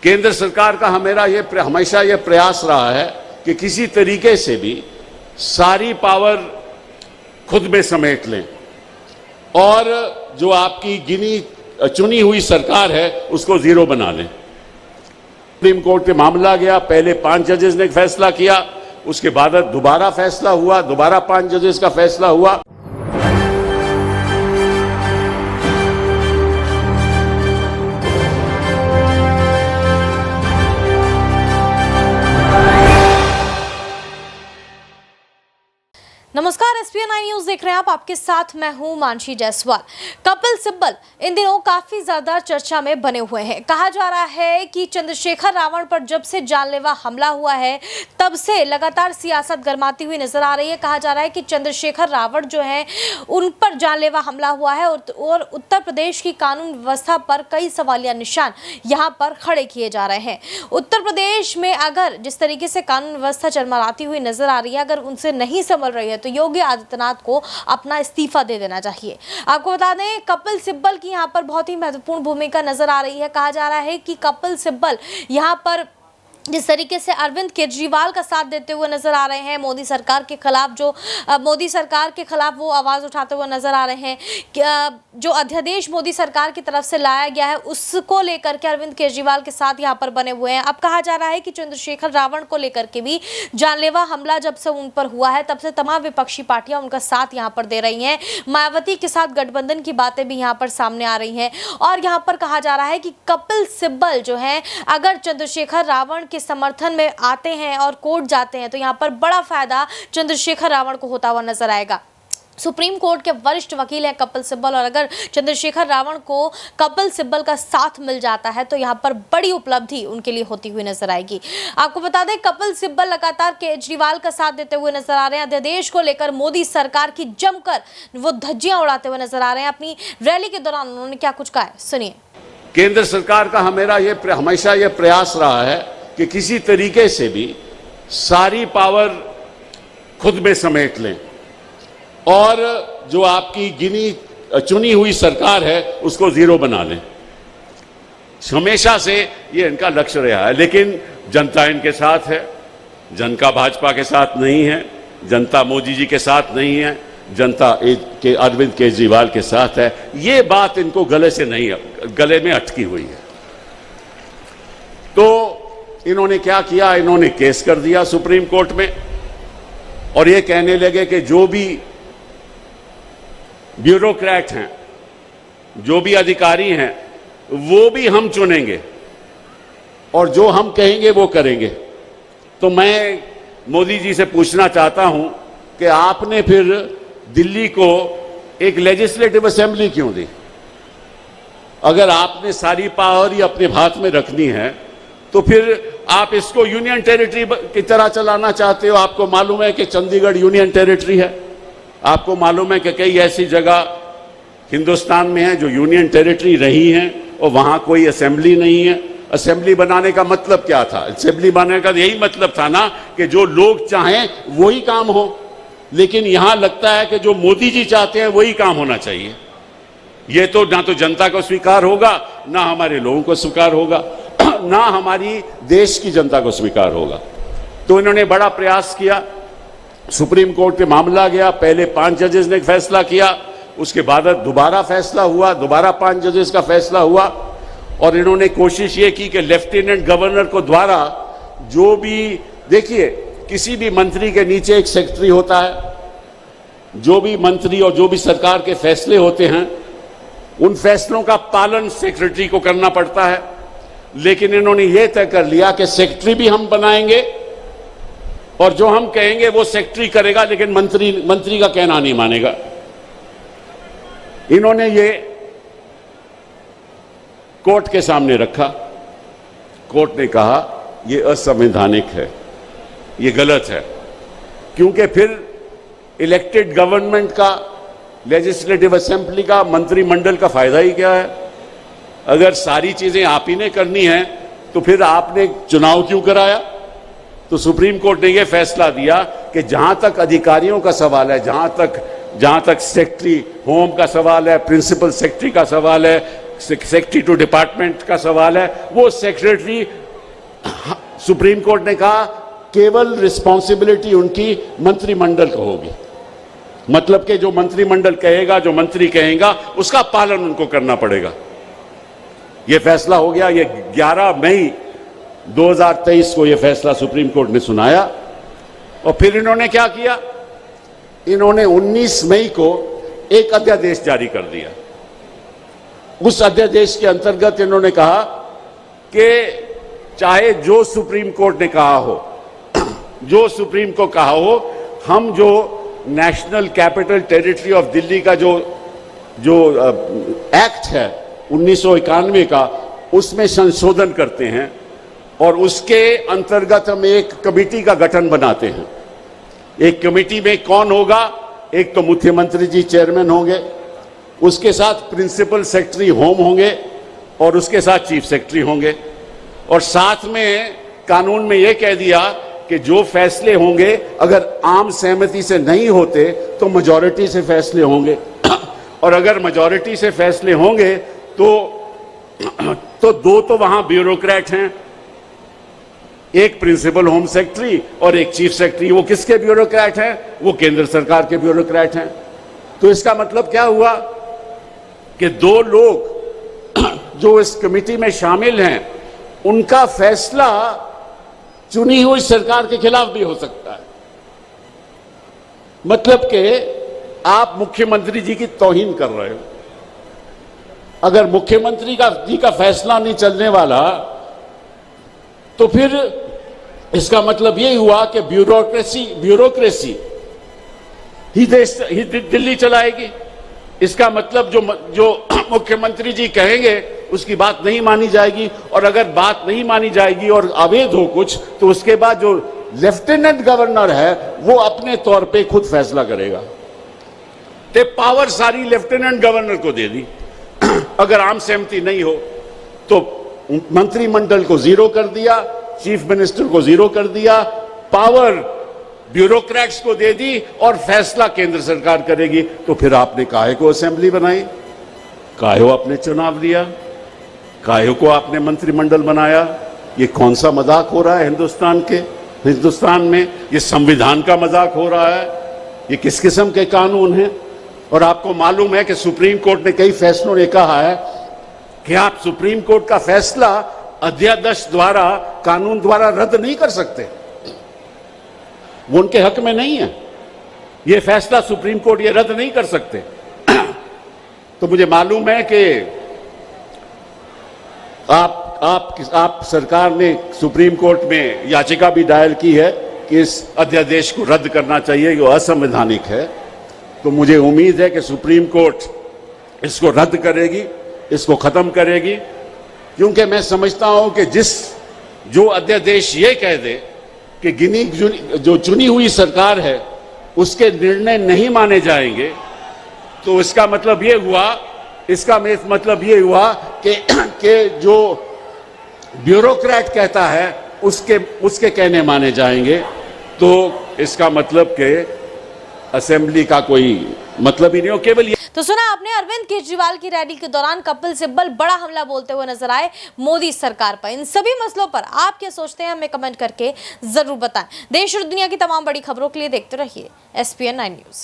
केंद्र सरकार का हमेशा ये प्रयास रहा है कि किसी तरीके से भी सारी पावर खुद में समेट लें और जो आपकी चुनी हुई सरकार है उसको जीरो बना लें। सुप्रीम कोर्ट के मामला गया, पहले 5 जजेस ने फैसला किया, उसके बाद दोबारा फैसला हुआ, दोबारा 5 जजेस का फैसला हुआ। नमस्कार, SPN9 न्यूज देख रहे हैं आप। आपके साथ मैं हूं मानसी जायसवाल। कपिल सिब्बल इन दिनों काफी ज्यादा चर्चा में बने हुए हैं। कहा जा रहा है कि चंद्रशेखर रावण पर जब से जानलेवा हमला हुआ है तब से लगातार सियासत गरमाती हुई नजर आ रही है। कहा जा रहा है कि चंद्रशेखर रावण जो है उन पर जानलेवा हमला हुआ है और उत्तर प्रदेश की कानून व्यवस्था पर कई सवालिया निशान यहाँ पर खड़े किए जा रहे हैं। उत्तर प्रदेश में अगर जिस तरीके से कानून व्यवस्था चरमराती हुई नजर आ रही है, अगर उनसे नहीं संभल रही है तो योगी आदित्यनाथ को अपना इस्तीफा दे देना चाहिए। आपको बता दें, कपिल सिब्बल की यहां पर बहुत ही महत्वपूर्ण भूमिका नजर आ रही है। कहा जा रहा है कि कपिल सिब्बल यहां पर जिस तरीके से अरविंद केजरीवाल का साथ देते हुए नजर आ रहे हैं, मोदी सरकार के खिलाफ वो आवाज उठाते हुए नजर आ रहे हैं। जो अध्यादेश मोदी सरकार की तरफ से लाया गया है उसको लेकर के अरविंद केजरीवाल के साथ यहां पर बने हुए हैं। अब कहा जा रहा है कि चंद्रशेखर रावण को लेकर के भी जानलेवा हमला जब से उन पर हुआ है तब से तमाम विपक्षी पार्टियां उनका साथ यहां पर दे रही हैं। मायावती के साथ गठबंधन की बातें भी यहां पर सामने आ रही हैं और यहां पर कहा जा रहा है कि कपिल सिब्बल जो है अगर चंद्रशेखर रावण के समर्थन में आते हैं और कोर्ट जाते हैं तो यहां पर बड़ा फायदा चंद्रशेखर रावण को होता हुआ नजर आएगा। सुप्रीम कोर्ट के वरिष्ठ वकील हैं कपिल सिब्बल और अगर चंद्रशेखर रावण को कपिल सिब्बल का साथ मिल जाता है तो यहां पर बड़ी उपलब्धि उनके लिए होती हुई नजर आएगी। आपको बता दें, कपिल सिब्बल लगातार केजरीवाल का साथ देते हुए नजर आ रहे हैं। अध्यादेश को लेकर मोदी सरकार की जमकर वो धज्जियां उड़ाते हुए नजर आ रहे हैं। अपनी रैली के दौरान उन्होंने क्या कुछ कहा है, सुनिए। केंद्र सरकार का हमेशा ये प्रयास रहा है कि किसी तरीके से भी सारी पावर खुद में समेट लें और जो आपकी चुनी हुई सरकार है उसको जीरो बना लें। हमेशा से ये इनका लक्ष्य रहा है, लेकिन जनता इनके साथ है। जनता भाजपा के साथ नहीं है, जनता मोदी जी के साथ नहीं है, जनता के अरविंद केजरीवाल के साथ है। ये बात इनको गले में अटकी हुई है। तो इन्होंने क्या किया, इन्होंने केस कर दिया सुप्रीम कोर्ट में और ये कहने लगे कि जो भी ब्यूरोक्रेट हैं, जो भी अधिकारी हैं, वो भी हम चुनेंगे और जो हम कहेंगे वो करेंगे। तो मैं मोदी जी से पूछना चाहता हूं कि आपने फिर दिल्ली को एक लेजिस्लेटिव असेंबली क्यों दी? अगर आपने सारी पावर ही अपने हाथ में रखनी है तो फिर आप इसको यूनियन टेरिटरी की तरह चलाना चाहते हो। आपको मालूम है कि चंडीगढ़ यूनियन टेरिटरी है, आपको मालूम है कि कई ऐसी जगह हिंदुस्तान में है जो यूनियन टेरिटरी रही हैं और वहां कोई असेंबली नहीं है। असेंबली बनाने का मतलब क्या था? असेंबली बनाने का यही मतलब था ना कि जो लोग चाहें वही काम हो, लेकिन यहां लगता है कि जो मोदी जी चाहते हैं वही काम होना चाहिए। ये तो ना तो जनता को स्वीकार होगा, ना हमारे लोगों को स्वीकार होगा, ना हमारी देश की जनता को स्वीकार होगा। तो इन्होंने बड़ा प्रयास किया, सुप्रीम कोर्ट के मामला गया, पहले 5 जजेस ने फैसला किया, उसके बाद दोबारा फैसला हुआ, दोबारा 5 जजेस का फैसला हुआ और इन्होंने कोशिश ये की कि लेफ्टिनेंट गवर्नर को द्वारा जो भी, देखिए किसी भी मंत्री के नीचे एक सेक्रेटरी होता है, जो भी मंत्री और जो भी सरकार के फैसले होते हैं उन फैसलों का पालन सेक्रेटरी को करना पड़ता है। लेकिन इन्होंने ये तय कर लिया कि सेक्रेटरी भी हम बनाएंगे और जो हम कहेंगे वो सेक्रेटरी करेगा, लेकिन मंत्री का कहना नहीं मानेगा। इन्होंने ये कोर्ट के सामने रखा, कोर्ट ने कहा ये असंवैधानिक है, ये गलत है, क्योंकि फिर इलेक्टेड गवर्नमेंट का, लेजिस्लेटिव असेंबली का, मंत्रिमंडल का फायदा ही क्या है? अगर सारी चीजें आप ही ने करनी है तो फिर आपने चुनाव क्यों कराया? तो सुप्रीम कोर्ट ने यह फैसला दिया कि जहां तक अधिकारियों का सवाल है, जहां तक सेक्रेटरी होम का सवाल है, प्रिंसिपल सेक्रेटरी का सवाल है, सेक्रेटरी टू डिपार्टमेंट का सवाल है, वो सेक्रेटरी सुप्रीम कोर्ट ने कहा केवल रिस्पॉन्सिबिलिटी उनकी मंत्रिमंडल को होगी। मतलब कि जो मंत्रिमंडल कहेगा, जो मंत्री कहेगा, उसका पालन उनको करना पड़ेगा। यह फैसला हो गया। ये 11 मई 2023 को यह फैसला सुप्रीम कोर्ट ने सुनाया। और फिर इन्होंने क्या किया, इन्होंने 19 मई को एक अध्यादेश जारी कर दिया। उस अध्यादेश के अंतर्गत इन्होंने कहा कि चाहे जो सुप्रीम कोर्ट ने कहा हो, जो सुप्रीम को कहा हो, हम जो national capital territory of Delhi का जो एक्ट है 1991 का, उसमें संशोधन करते हैं और उसके अंतर्गत हम एक कमेटी का गठन बनाते हैं। एक कमेटी में कौन होगा, एक तो मुख्यमंत्री जी चेयरमैन होंगे, उसके साथ प्रिंसिपल सेक्रेटरी होम होंगे और उसके साथ चीफ सेक्रेटरी होंगे। और साथ में कानून में यह कह दिया कि जो फैसले होंगे अगर आम सहमति से नहीं होते तो मेजॉरिटी से फैसले होंगे, और अगर मेजॉरिटी से फैसले होंगे तो दो तो वहां ब्यूरोक्रेट हैं, एक प्रिंसिपल होम सेक्रेटरी और एक चीफ सेक्रेटरी। वो किसके ब्यूरोक्रेट हैं? वो केंद्र सरकार के ब्यूरोक्रेट हैं। तो इसका मतलब क्या हुआ कि दो लोग जो इस कमेटी में शामिल हैं, उनका फैसला चुनी हुई सरकार के खिलाफ भी हो सकता है। मतलब कि आप मुख्यमंत्री जी की तौहीन कर रहे हो। अगर मुख्यमंत्री जी का फैसला नहीं चलने वाला तो फिर इसका मतलब यह हुआ कि ब्यूरोक्रेसी ही दिल्ली चलाएगी। इसका मतलब जो मुख्यमंत्री जी कहेंगे उसकी बात नहीं मानी जाएगी, और अगर बात नहीं मानी जाएगी और अवैध हो कुछ, तो उसके बाद जो लेफ्टिनेंट गवर्नर है वो अपने तौर पे खुद फैसला करेगा। ते पावर सारी लेफ्टिनेंट गवर्नर को दे दी। अगर आम सहमति नहीं हो तो मंत्रिमंडल को जीरो कर दिया, चीफ मिनिस्टर को जीरो कर दिया, पावर ब्यूरोक्रेट्स को दे दी और फैसला केंद्र सरकार करेगी। तो फिर आपने काहे को असेंबली बनाई, काहे को आपने चुनाव दिया, काहे को आपने मंत्रिमंडल बनाया? ये कौन सा मजाक हो रहा है हिंदुस्तान में? ये संविधान का मजाक हो रहा है? ये किस किस्म के कानून हैं? और आपको मालूम है कि सुप्रीम कोर्ट ने कई फैसलों ने कहा है कि आप सुप्रीम कोर्ट का फैसला अध्यादेश द्वारा, कानून द्वारा रद्द नहीं कर सकते। वो उनके हक में नहीं है। ये फैसला सुप्रीम कोर्ट ये रद्द नहीं कर सकते। तो मुझे मालूम है कि आप सरकार ने सुप्रीम कोर्ट में याचिका भी दायर की है कि इस अध्यादेश को रद्द करना चाहिए, जो असंवैधानिक है। तो मुझे उम्मीद है कि सुप्रीम कोर्ट इसको रद्द करेगी, इसको खत्म करेगी, क्योंकि मैं समझता हूं कि जो अध्यादेश ये कह दे कि जो चुनी हुई सरकार है उसके निर्णय नहीं माने जाएंगे, तो इसका मतलब ये हुआ कि जो ब्यूरोक्रेट कहता है उसके कहने माने जाएंगे। तो इसका मतलब कि असेंबली का कोई मतलब ही नहीं हो, केवल ये। तो सुना आपने, अरविंद केजरीवाल की रैली के दौरान कपिल सिब्बल बड़ा हमला बोलते हुए नजर आए मोदी सरकार पर। इन सभी मसलों पर आप क्या सोचते हैं हमें कमेंट करके जरूर बताएं। देश और दुनिया की तमाम बड़ी खबरों के लिए देखते रहिए SPN 9 न्यूज।